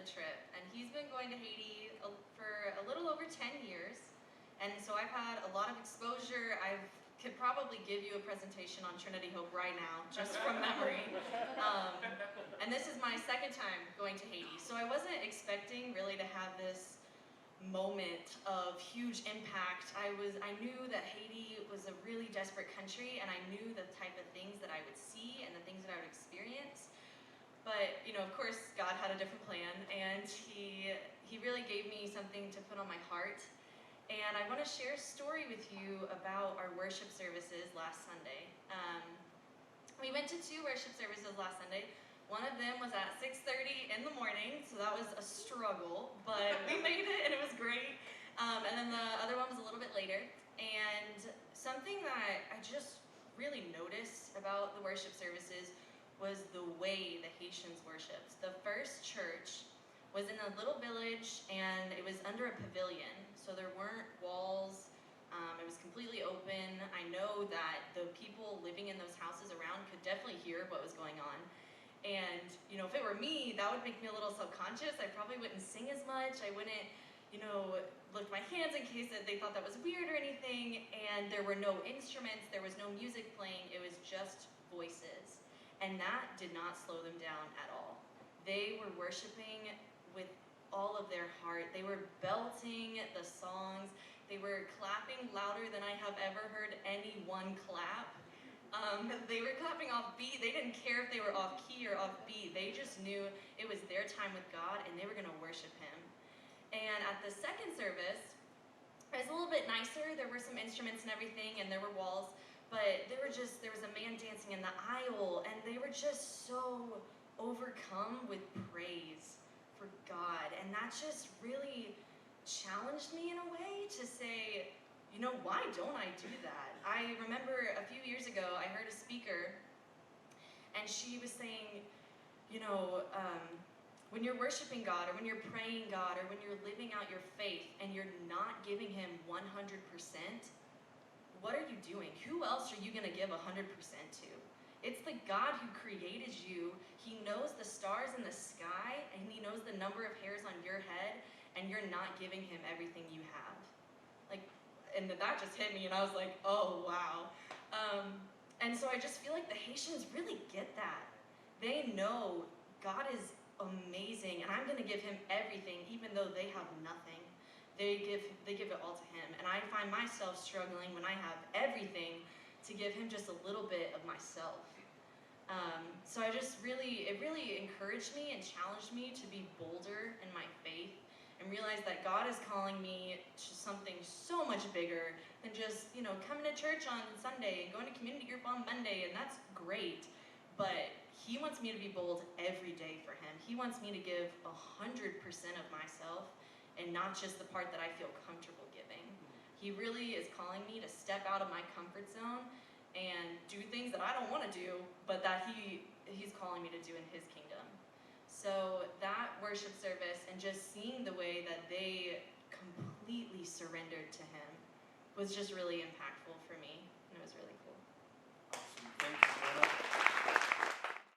the trip, and he's been going to Haiti for a little over 10 years, and so I've had a lot of exposure. I could probably give you a presentation on Trinity Hope right now, just from memory. And this is my second time going to Haiti, so I wasn't expecting really to have this moment of huge impact. I knew that Haiti was a really desperate country, and I knew the type of things that I would see and the things that I would experience. But, you know, of course, God had a different plan, and He really gave me something to put on my heart. And I want to share a story with you about our worship services last Sunday. We went to 2 worship services last Sunday. One of them was at 6:30 in the morning, so that was a struggle, but we made it and it was great. And then the other one was a little bit later. And something that I just really noticed about the worship services was the way the Haitians worshipped. The first church was in a little village, and it was under a pavilion, so there weren't walls. It was completely open. I know that the people living in those houses around could definitely hear what was going on. And, you know, if it were me, that would make me a little self-conscious. I probably wouldn't sing as much. I wouldn't, you know, lift my hands in case that they thought that was weird or anything. And there were no instruments. There was no music playing. It was just voices. And that did not slow them down at all. They were worshiping with all of their heart. They were belting the songs. They were clapping louder than I have ever heard anyone clap. They were clapping off beat. They didn't care if they were off key or off beat. They just knew it was their time with God, and they were going to worship Him. And at the second service, it was a little bit nicer. There were some instruments and everything, and there were walls, but there was a man dancing in the aisle, and they were just so overcome with praise for God. And that just really challenged me in a way to say, you know, why don't I do that? I remember a few years ago, I heard a speaker, and she was saying, you know, when you're worshiping God, or when you're praying God, or when you're living out your faith, and you're not giving Him 100%, what are you doing? Who else are you going to give 100% to? It's the God who created you. He knows the stars in the sky, and He knows the number of hairs on your head, and you're not giving Him everything you have. Like, and that just hit me, and I was like, oh, wow. And so I just feel like the Haitians really get that. They know God is amazing, and I'm going to give Him everything, even though they have nothing. They give it all to Him. And I find myself struggling when I have everything to give Him just a little bit of myself. So it really encouraged me and challenged me to be bolder in my faith, and realize that God is calling me to something so much bigger than just, you know, coming to church on Sunday and going to community group on Monday, and that's great. But He wants me to be bold every day for Him. He wants me to give 100% of myself, and not just the part that I feel comfortable giving. He really is calling me to step out of my comfort zone and do things that I don't want to do, but that He's calling me to do in His kingdom. So that worship service, and just seeing the way that they completely surrendered to Him, was just really impactful for me, and it was really cool. Awesome. Thank you, Brenna.